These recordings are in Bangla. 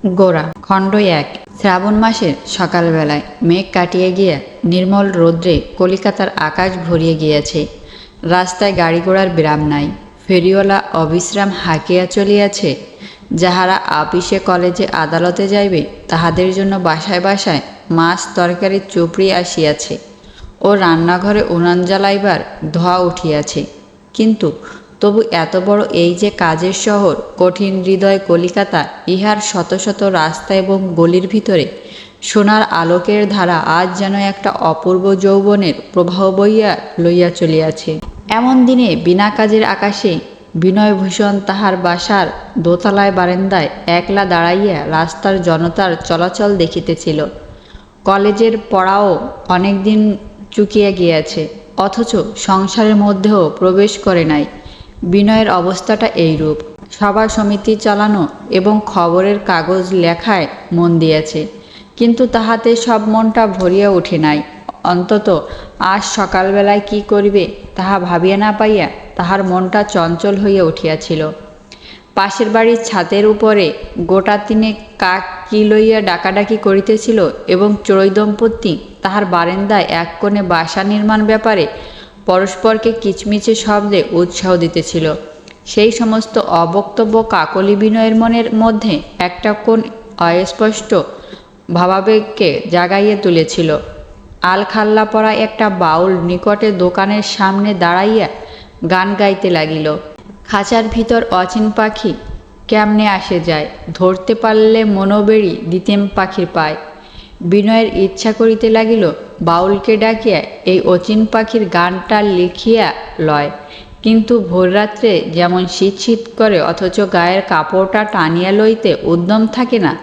গোরা খণ্ড ১। শ্রাবণ মাসের সকালবেলায় মেঘ কাটিয়ে গিয়ে নির্মল রৌদ্রে কলিকাতার আকাশ ভরিয়ে গিয়েছে। রাস্তায় গাড়ি ঘোড়ার বিরাম নাই। ফেরিওয়ালা অবিশ্রাম হাঁকিয়া চলিয়াছে। যাহারা আপিসে কলেজে আদালতে যাইবে তাহাদের জন্য বাসায় বাসায় মাছ তরকারি চুপড়ি আসিয়াছে ও রান্নাঘরে উনান জ্বালাইবার ধোঁয়া উঠিয়াছে। কিন্তু তবু এত বড় এই যে কাজের শহর, কঠিন হৃদয় কলিকাতা, ইহার শত শত রাস্তা এবং গলির ভিতরে সোনার আলোকের ধারা আজ যেন একটা অপূর্ব যৌবনের প্রবাহ বইয়া লইয়া চলিয়াছে। এমন দিনে বিনা কাজের আকাশে বিনয়ভূষণ তাহার বাসার দোতলায় বারান্দায় একলা দাঁড়াইয়া রাস্তার জনতার চলাচল দেখিতেছিল। কলেজের পড়াও অনেক দিন চুকিয়া গিয়াছে, অথচ সংসারের মধ্যেও প্রবেশ করে নাই। বিনয়ের অবস্থাটা এইরূপ। সভা সমিতি চালানো এবং খবরের কাগজ লেখায় মন দিয়েছে, কিন্তু তাহাতে সব মনটা ভরিয়া ওঠে নাই। অন্তত আজ সকালবেলায় কি করিবে তাহা ভাবিয়া না পাইয়া তাহার মনটা চঞ্চল হইয়া উঠিয়াছিল। পাশের বাড়ির ছাতের উপরে গোটা তিনেক কাক কি লইয়া ডাকাডাকি করিতেছিল এবং চড়ুই দম্পতি তাহার বারান্দায় এক কোণে বাসা নির্মাণ ব্যাপারে পরস্পরকে কিচমিচে শব্দে উৎসাহ দিতেছিল। সেই সমস্ত অবক্তব্য কাকলি বিনয়ের মনের মধ্যে একটা কোন অস্পষ্ট ভাবাবেগকে জাগাইয়া তুলেছিল। আলখাল্লা পরা একটা বাউল নিকটে দোকানের সামনে দাঁড়াইয়া গান গাইতে লাগিল। খাঁচার ভিতর অচিন পাখি কেমনে আসে যায়, ধরতে পারলে মনোবেড়ি দিতেম পাখির পায়। বিনয়ের ইচ্ছা করিতে লাগিল বাউলকে ডাকিয়া এই অচিন পাখির গানটা লিখিয়া লয়, কিন্তু ভোররাত্রে যেমন শীত শীত করে অথচ গায়ের কাপড়টা টানিয়া লইতে উদ্যম থাকে না,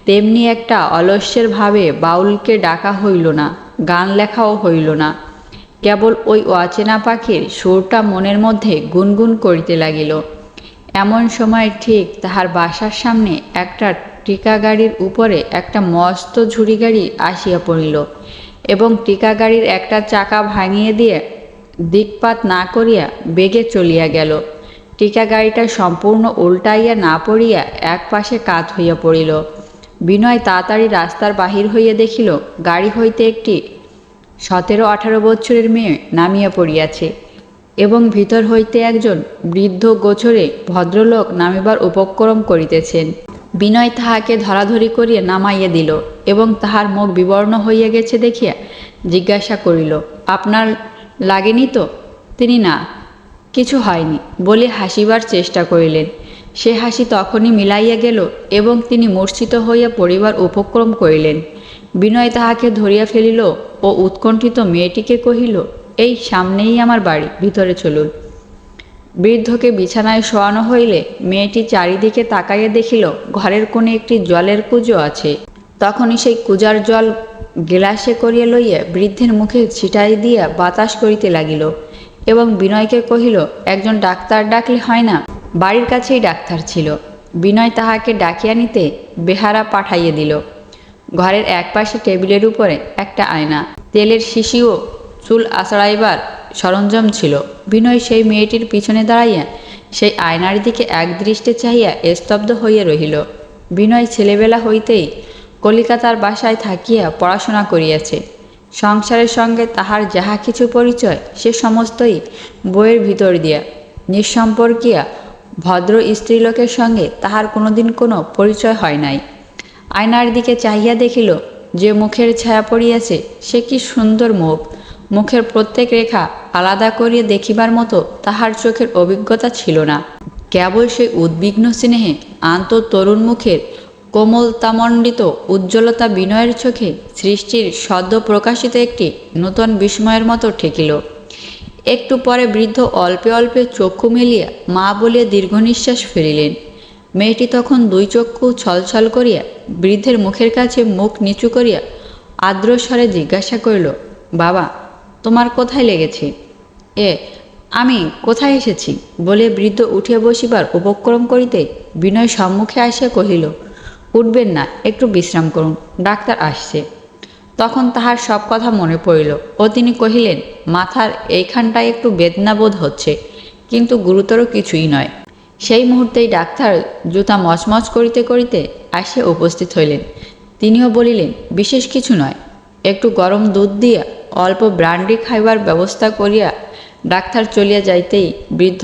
তেমনি একটা অলস্যের ভাবে বাউলকে ডাকা হইল না, গান লেখাও হইল না। কেবল ওই অচেনা পাখির সুরটা মনের মধ্যে গুনগুন করিতে লাগিল। এমন সময় ঠিক তাহার বাসার সামনে একটা টিকা গাড়ির উপরে একটা মস্ত ঝুড়ি গাড়ি আসিয়া পড়িল এবং টিকা গাড়ির একটা চাকা ভাঙিয়ে দিয়ে দিকপাত না করিয়া বেগে চলিয়া গেল। টিকা গাড়িটা সম্পূর্ণ উল্টাইয়া না পড়িয়া এক পাশে কাত হইয়া পড়িল। বিনয় তাড়াতাড়ি রাস্তার বাহির হইয়া দেখিল গাড়ি হইতে একটি 17-18 বৎসরের মেয়ে নামিয়া পড়িয়াছে এবং ভিতর হইতে একজন বৃদ্ধ গোছরে ভদ্রলোক নামিবার উপক্রম করিতেছেন। বিনয় তাহাকে ধরাধরি করিয়া নামাইয়া দিল এবং তাহার মুখ বিবর্ণ হইয়া গেছে দেখিয়া জিজ্ঞাসা করিল, আপনার লাগেনি তো? তিনি না, কিছু হয়নি বলে হাসিবার চেষ্টা করিলেন। সে হাসি তখনই মিলাইয়া গেল এবং তিনি মূর্ছিত হইয়া পড়িবার উপক্রম করিলেন। বিনয় তাহাকে ধরিয়া ফেলিল ও উৎকণ্ঠিত মেয়েটিকে কহিল, এই সামনেই আমার বাড়ি, ভিতরে চলুন। বৃদ্ধকে বিছানায় শোয়ানো হইলে মেয়েটি চারিদিকে তাকাইয়া দেখিল ঘরের কোণে একটি জলের কুজো আছে। তখনই সেই কুজার জল গেলাসে করিয়া লইয়া বৃদ্ধের মুখে ছিটাই দিয়া বাতাস করিতে লাগিল এবং বিনয়কে কহিল, একজন ডাক্তার ডাকলে হয় না? বাড়ির কাছেই ডাক্তার ছিল। বিনয় তাহাকে ডাকিয়া নিতে বেহারা পাঠাইয়া দিল। ঘরের একপাশে টেবিলের উপরে একটা আয়না, তেলের শিশি ও চুল আঁচড়াইবার সরঞ্জাম ছিল। বিনয় সেই মেয়েটির পিছনে দাঁড়াইয়া সেই আয়নার দিকে একদৃষ্টে চাহিয়া স্তব্ধ হইয়া রহিল। বিনয় ছেলেবেলা হইতেই কলিকাতার বাসায় থাকিয়া পড়াশোনা করিয়াছে। সংসারের সঙ্গে তাহার যাহা কিছু পরিচয় সে সমস্তই বইয়ের ভিতর দিয়া। নিঃসম্পর্কিয়া ভদ্র স্ত্রীলোকের সঙ্গে তাহার কোনোদিন কোনো পরিচয় হয় নাই। আয়নার দিকে চাহিয়া দেখিল যে মুখের ছায়া পড়িয়াছে সে কি সুন্দর মুখ! মুখের প্রত্যেক রেখা আলাদা করিয়া দেখিবার মতো তাহার চোখের অভিজ্ঞতা ছিল না। কেবল সেই উদ্বিগ্ন স্নেহে আন্ত তরুণ মুখের কোমলতামণ্ডিত উজ্জ্বলতা বিনয়ের চোখে সৃষ্টির সদ্য প্রকাশিত একটি নূতন বিস্ময়ের মতো ঠেকিল। একটু পরে বৃদ্ধ অল্পে অল্পে চক্ষু মেলিয়া মা বলিয়া দীর্ঘ নিঃশ্বাস ফেলিলেন। মেয়েটি তখন দুই চক্ষু ছলছল করিয়া বৃদ্ধের মুখের কাছে মুখ নিচু করিয়া আর্দ্র স্বরে জিজ্ঞাসা করিল, বাবা, তোমার কোথায় লেগেছে? আমি কোথায় এসেছি বলে বৃদ্ধ উঠিয়া বসিবার উপক্রম করিতে বিনয় সম্মুখে আসিয়া কহিল, উঠবেন না, একটু বিশ্রাম করুন, ডাক্তার আসছে। তখন তাহার সব কথা মনে পড়িল ও তিনি কহিলেন, মাথার এইখানটায় একটু বেদনা বোধ হচ্ছে, কিন্তু গুরুতর কিছুই নয়। সেই মুহূর্তেই ডাক্তার জুতা মচমচ করিতে করিতে আসিয়া উপস্থিত হইলেন। তিনিও বলিলেন, বিশেষ কিছু নয়, একটু গরম দুধ দিয়া অল্প ব্রান্ডি খাইবার ব্যবস্থা করিয়া ডাক্তার চলিয়া যাইতেই বৃদ্ধ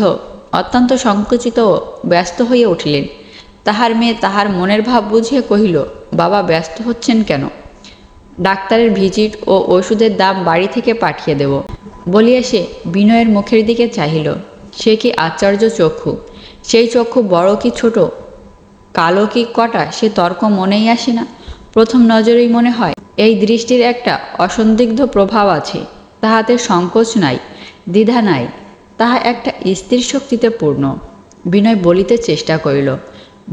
অত্যন্ত সংকুচিত ও ব্যস্ত হইয়া উঠিলেন। তাহার মেয়ে তাহার মনের ভাব বুঝিয়া কহিল, বাবা ব্যস্ত হচ্ছেন কেন? ডাক্তারের ভিজিট ও ওষুধের দাম বাড়ি থেকে পাঠিয়ে দেব বলিয়া সে বিনয়ের মুখের দিকে চাহিল। সে কি আশ্চর্য চক্ষু! সেই চক্ষু বড় কি ছোট, কালো কি কটা, সে তর্ক মনেই আসে না। প্রথম নজরেই মনে হয় এই দৃষ্টির একটা অসন্দিগ্ধ প্রভাব আছে, তাহাতে সংকোচ নাই, দ্বিধা নাই, তাহা একটা স্থির শক্তিতে পূর্ণ। বিনয় বলিতে চেষ্টা করিল,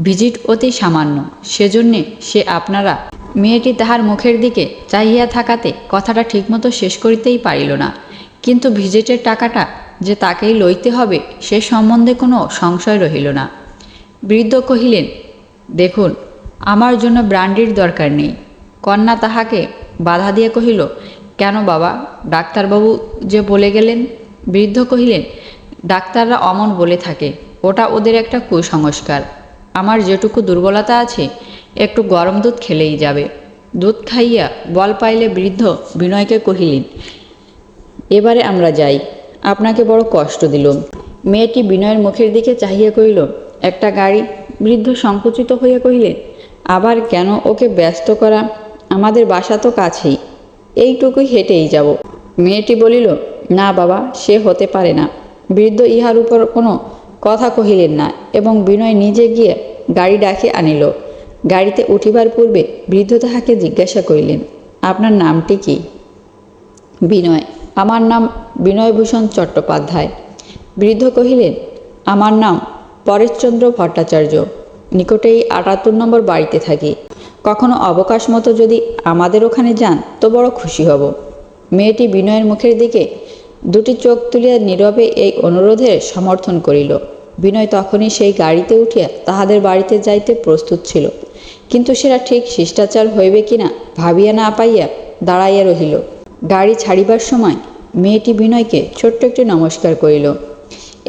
ভিজিট অতি সামান্য, সেজন্যে সে আপনারা। মেয়েটি তাহার মুখের দিকে চাহিয়া থাকাতে কথাটা ঠিকমতো শেষ করিতেই পারিল না। কিন্তু ভিজিটের টাকাটা যে তাকেই লইতে হবে সে সম্বন্ধে কোনো সংশয় রহিল না। বৃদ্ধ কহিলেন, দেখুন, আমার জন্য ব্রান্ডির দরকার নেই। কন্যা তাহাকে বাধা দিয়ে কহিল, কেন বাবা, ডাক্তারবাবু যে বলে গেলেন। বৃদ্ধ কহিলেন, ডাক্তাররা অমন বলে থাকে, ওটা ওদের একটা কুসংস্কার। আমার যেটুকু দুর্বলতা আছে একটু গরম দুধ খেলেই যাবে। দুধ খাইয়া বল পাইলে বৃদ্ধ বিনয়কে কহিলেন, এবারে আমরা যাই, আপনাকে বড় কষ্ট দিলুম। মেয়েটি বিনয়ের মুখের দিকে চাহিয়া কহিল, একটা গাড়ি। বৃদ্ধ সংকুচিত হইয়া কহিলেন, আবার কেন ওকে ব্যস্ত করা, আমাদের বাসা তো কাছেই, এইটুকুই হেঁটেই যাব। মেয়েটি বলিল, না বাবা, সে হতে পারে না। বৃদ্ধ ইহার উপর কোনো কথা কহিলেন না এবং বিনয় নিজে গিয়ে গাড়ি ডাকে আনিল। গাড়িতে উঠিবার পূর্বে বৃদ্ধ তাহাকে জিজ্ঞাসা করিলেন, আপনার নামটি কি? বিনয়। আমার নাম বিনয়ভূষণ চট্টোপাধ্যায়। বৃদ্ধ কহিলেন, আমার নাম পরেশচন্দ্র ভট্টাচার্য, নিকটেই ৭৮ নম্বর বাড়িতে থাকি। কখনো অবকাশ মতো যদি আমাদের ওখানে যান তো বড় খুশি হব। মেয়েটি বিনয়ের মুখের দিকে দুটি চোখ তুলিয়া নীরবে এই অনুরোধের সমর্থন করিল। বিনয় তখনই সেই গাড়িতে উঠিয়া তাহাদের বাড়িতে যাইতে প্রস্তুত ছিল, কিন্তু সেটা ঠিক শিষ্টাচার হইবে কিনা ভাবিয়া না পাইয়া দাঁড়াইয়া রহিল। গাড়ি ছাড়িবার সময় মেয়েটি বিনয়কে ছোট্ট একটি নমস্কার করিল।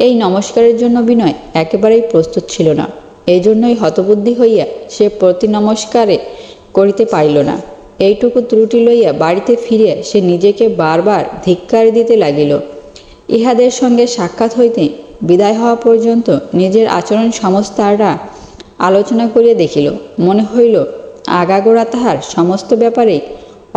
এই নমস্কারের জন্য বিনয় একেবারেই প্রস্তুত ছিল না। এই জন্যই হতবুদ্ধি হইয়া সে প্রতি নমস্কারে করিতে পারিল না। এইটুকু ত্রুটি লইয়া বাড়িতে ফিরিয়া সে নিজেকে বারবার ধিক্কার দিতে লাগিল। ইহাদের সঙ্গে সাক্ষাৎ হইতে বিদায় হওয়া পর্যন্ত নিজের আচরণ সমস্তাটা আলোচনা করিয়া দেখিল। মনে হইল আগাগোড়া তাহার সমস্ত ব্যাপারেই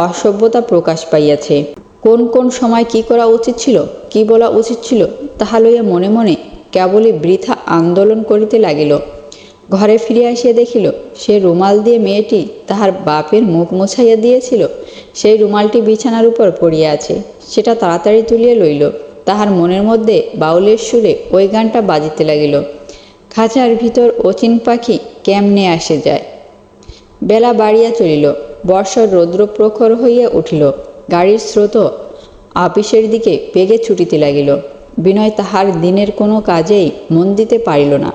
অসভ্যতা প্রকাশ পাইয়াছে। কোন কোন সময় কি করা উচিত ছিল, কি বলা উচিত ছিল, তাহা লইয়া মনে মনে কেবলই বৃথা আন্দোলন করিতে লাগিল। ঘরে ফিরিয়া আসিয়া দেখিল সে রুমাল দিয়ে মেয়েটি তাহার বাপের মুখ মুছাইয়া দিয়েছিল, সেই রুমালটি বিছানার উপর পড়িয়া আছে। সেটা তাড়াতাড়ি তুলিয়া লইল। তাহার মনের মধ্যে বাউলের সুরে ওই গানটা বাজিতে লাগিল, খাঁচার ভিতর অচিন পাখি কেমনে আসে যায়। বেলা বাড়িয়া চলিল, বর্ষার রৌদ্র প্রখর হইয়া উঠিল। গাড়ির স্রোত আপিসের দিকে বেগে ছুটিতে লাগিল। বিনয় তাহার দিনের কোনো কাজেই মন দিতে পারিল না।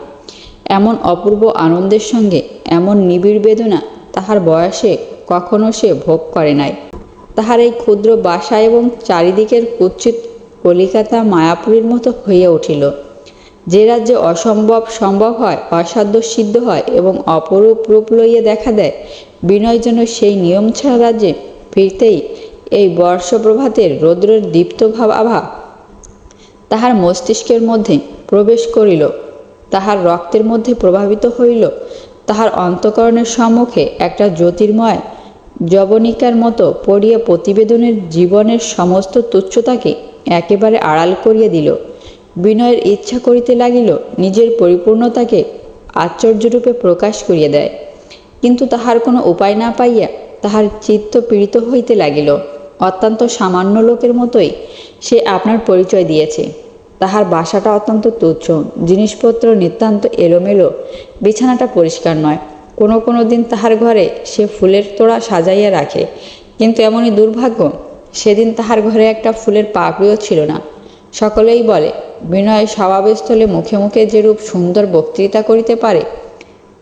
এমন অপূর্ব আনন্দের সঙ্গে এমন নিবিড় বেদনা তাহার বয়সে কখনো সে ভোগ করে নাই। তাহার এই ক্ষুদ্র বাসা এবং চারিদিকের কুৎসিত কলিকাতা মায়াপুরীর মতো হইয়া উঠিল। যে রাজ্যে অসম্ভব সম্ভব হয়, অসাধ্য সিদ্ধ হয় এবং অপরূপ রূপ লইয়া দেখা দেয়, বিনয় যেন সেই নিয়ম ছাড়া রাজ্যে ফিরতেই এই বর্ষপ্রভাতের রৌদ্রের দীপ্ত ভাব আভা তাহার মস্তিষ্কের মধ্যে প্রবেশ করিল, তাহার রক্তের মধ্যে প্রভাবিত হইল। তাহার অন্তঃকরণের সম্মুখে একটা জ্যোতির্ময় যবনিকার মতো পড়িয়া প্রতিবেদনের জীবনের সমস্ত তুচ্ছতাকে একেবারে আড়াল করিয়া দিল। বিনয়ের ইচ্ছা করিতে লাগিল নিজের পরিপূর্ণতাকে আশ্চর্যরূপে প্রকাশ করিয়া দেয়, কিন্তু তাহার কোনো উপায় না পাইয়া তাহার চিত্ত পীড়িত হইতে লাগিল। অত্যন্ত সামান্য লোকের মতোই সে আপনার পরিচয় দিয়েছে। তাহার বাসাটা অত্যন্ত তুচ্ছ, জিনিসপত্র নিতান্ত এলোমেলো, বিছানাটা পরিষ্কার নয়। কোনো কোনো দিন তাহার ঘরে সে ফুলের তোড়া সাজাইয়া রাখে, কিন্তু এমনই দুর্ভাগ্য সেদিন তাহার ঘরে একটা ফুলের পাপড়িও ছিল না। সকলেই বলে বিনয় স্বভাবস্থলে মুখে মুখে যেরূপ সুন্দর বক্তৃতা করিতে পারে,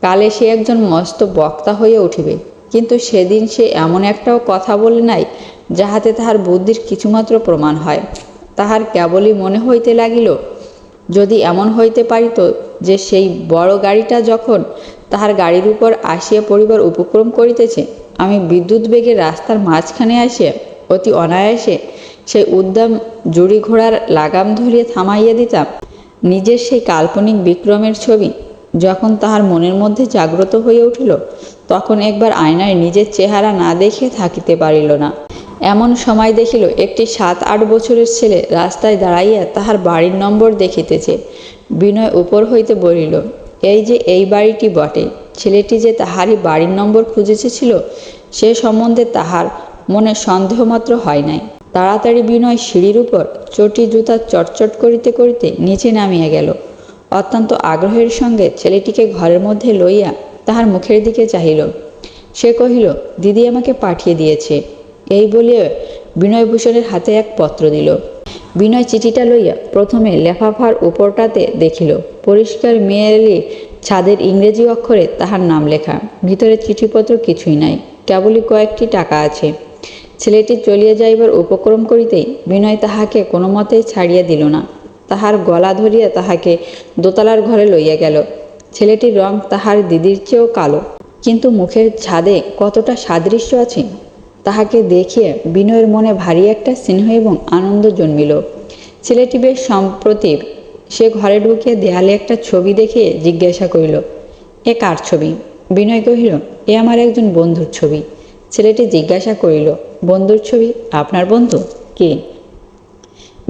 কালে সে একজন মস্ত বক্তা হইয়া উঠিবে, কিন্তু সেদিন সে এমন একটাও কথা বলে নাই যাহাতে তাহার বুদ্ধির কিছুমাত্র প্রমাণ হয়। তাহার কেবলই মনে হইতে লাগিল, যদি এমন হইতে পারিত যে সেই বড় গাড়িটা যখন তাহার গাড়ির উপর আসিয়া পড়িবার উপক্রম করিতেছে, আমি বিদ্যুৎ বেগে রাস্তার মাঝখানে আসিয়া অতি অনায়াসে সেই উদ্দাম জুড়ি ঘোড়ার লাগাম ধরিয়া থামাইয়া দিতাম। নিজের সেই কাল্পনিক বিক্রমের ছবি যখন তাহার মনের মধ্যে জাগ্রত হইয়া উঠিল, তখন একবার আয়নায় নিজের চেহারা না দেখিয়া থাকিতে পারিল না। এমন সময় দেখিল একটি 7-8 বছরের ছেলে রাস্তায় দাঁড়াইয়া তাহার বাড়ির নম্বর দেখিতেছে। বিনয় উপর হইতে বলিল, এই যে এই বাড়িটি বটে। ছেলেটি যে তাহারই বাড়ির নম্বর খুঁজিতেছিল সে সম্বন্ধে তাহার মনে সন্দেহমাত্র হয় নাই। তাড়াতাড়ি বিনয় সিঁড়ির উপর চটি জুতা চটচট করিতে করিতে নিচে নামিয়া গেল। অত্যন্ত আগ্রহের সঙ্গে ছেলেটিকে ঘরের মধ্যে লইয়া তাহার মুখের দিকে চাহিল। সে কহিল, দিদি আমাকে পাঠিয়ে দিয়েছে। এই বলিয়া বিনয়ভূষণের হাতে এক পত্র দিল। বিনয় চিঠিটা লইয়া প্রথমে লেফাফার উপরটাতে দেখিল পরিষ্কার মেয়েলি ছাদের ইংরেজি অক্ষরে তাহার নাম লেখা। ভিতরে চিঠিপত্র কিছুই নাই, কেবলই কয়েকটি টাকা আছে। ছেলেটি চলিয়া যাইবার উপক্রম করিতেই বিনয় তাহাকে কোনো মতেই ছাড়িয়া দিল না। তাহার গলা ধরিয়া তাহাকে দোতলার ঘরে লইয়া গেল। ছেলেটির রং তাহার দিদির চেয়েও কালো, কিন্তু মুখের ছাদে কতটা সাদৃশ্য আছে তাহাকে দেখিয়া বিনয়ের মনে ভারী একটা স্নেহ এবং আনন্দ জন্মিল। ছেলেটি বেশ সম্প্রতিভ। সে ঘরে ঢুকিয়া দেয়ালে একটা ছবি দেখিয়ে জিজ্ঞাসা করিল, এ কার ছবি? বিনয় কহিল, এ আমার একজন বন্ধুর ছবি। ছেলেটি জিজ্ঞাসা করিল, বন্ধুর ছবি? আপনার বন্ধু কে?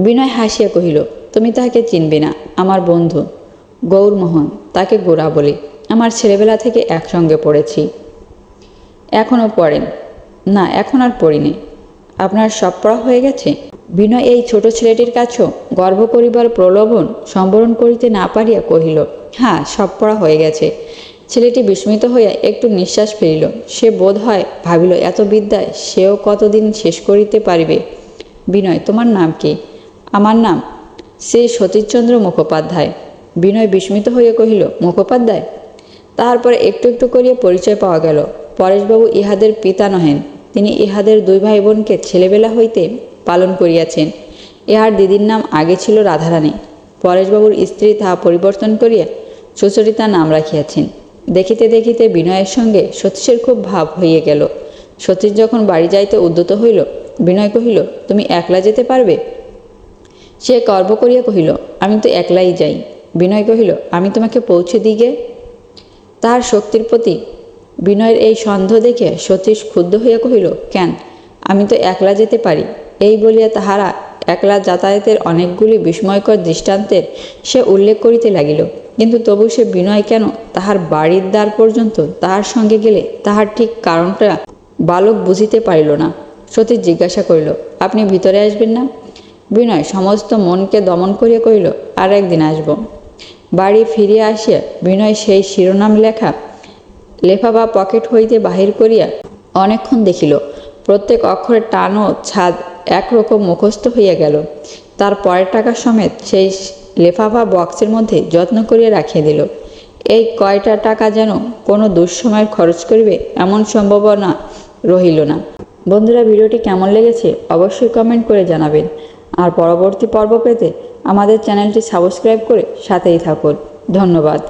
বিনয় হাসিয়া কহিল, তুমি তাহাকে চিনবে না। আমার বন্ধু গৌরমোহন, তাকে গোরা বলি। আমার ছেলেবেলা থেকে একসঙ্গে পড়েছি। এখনও পড়েন? না, এখন আর পড়িনি। আপনার সব পড়া হয়ে গেছে? বিনয় এই ছোট ছেলেটির কাছেও গর্ব করিবার প্রলোভন সম্বরণ করিতে না পারিয়া কহিল, হ্যাঁ, সব পড়া হয়ে গেছে। ছেলেটি বিস্মিত হইয়া একটু নিঃশ্বাস ফেলিল। সে বোধ হয় ভাবিল, এত বিদ্যায় সেও কতদিন শেষ করিতে পারিবে। বিনয়, তোমার নাম কি? আমার নাম শ্রী সতীশচন্দ্র মুখোপাধ্যায়। বিনয় বিস্মিত হইয়া কহিল, মুখোপাধ্যায়? তাহার পরে একটু একটু করিয়া পরিচয় পাওয়া গেল। পরেশবাবু ইহাদের পিতা নহেন, তিনি ইহাদের 2 ভাই বোনকে ছেলেবেলা হইতে পালন করিয়াছেন। ইহার দিদির নাম আগে ছিল রাধারানী। পরেশবাবুর স্ত্রী তাহা পরিবর্তন করিয়া সুচরিতা নাম রাখিয়াছেন। দেখিতে দেখিতে বিনয়ের সঙ্গে সতীশের খুব ভাব হইয়া গেল। সতীশ যখন বাড়ি যাইতে উদ্যত হইল, বিনয় কহিল, তুমি একলা যেতে পারবে? সে গর্ব করিয়া কহিল, আমি তো একলাই যাই। বিনয় কহিল, আমি তোমাকে পৌঁছে দিই গে। তাহার শক্তির প্রতি বিনয়ের এই সন্দেহ দেখে সতীশ ক্ষুব্ধ হইয়া কহিল, কেন, আমি তো একলা যেতে পারি। এই বলিয়া তাহারা একলা যাতায়াতের অনেকগুলি বিস্ময়কর দৃষ্টান্তের সে উল্লেখ করিতে লাগিল। কিন্তু তবু সে বিনয় কেন তাহার বাড়ির দ্বার পর্যন্ত তাহার সঙ্গে গেলে তাহার ঠিক কারণটা বালক বুঝিতে পারিল না। সতীশ জিজ্ঞাসা করিল, আপনি ভিতরে আসবেন না? বিনয় সমস্ত মনকে দমন করিয়া কহিল, আর একদিন আসব। বাড়ি ফিরিয়া আসিয়া বিনয় সেই শিরোনাম লেখা লেফাফা পকেট হইতে বাহির করিয়া অনেকক্ষণ দেখিল। প্রত্যেক অক্ষরের টান ও ছাদ একরকম মুখস্থ হইয়া গেল। তার পরের টাকা সমেত সেই লেফাফা বক্সের মধ্যে যত্ন করিয়া রাখিয়া দিল। এই কয়টা টাকা যেন কোনো দুঃসময়ের খরচ করিবে এমন সম্ভাবনা রহিল না। বন্ধুরা, ভিডিওটি কেমন লেগেছে অবশ্যই কমেন্ট করে জানাবেন। আর পরবর্তী পর্ব পেতে আমাদের চ্যানেলটি সাবস্ক্রাইব করে সাথেই থাকুন। ধন্যবাদ।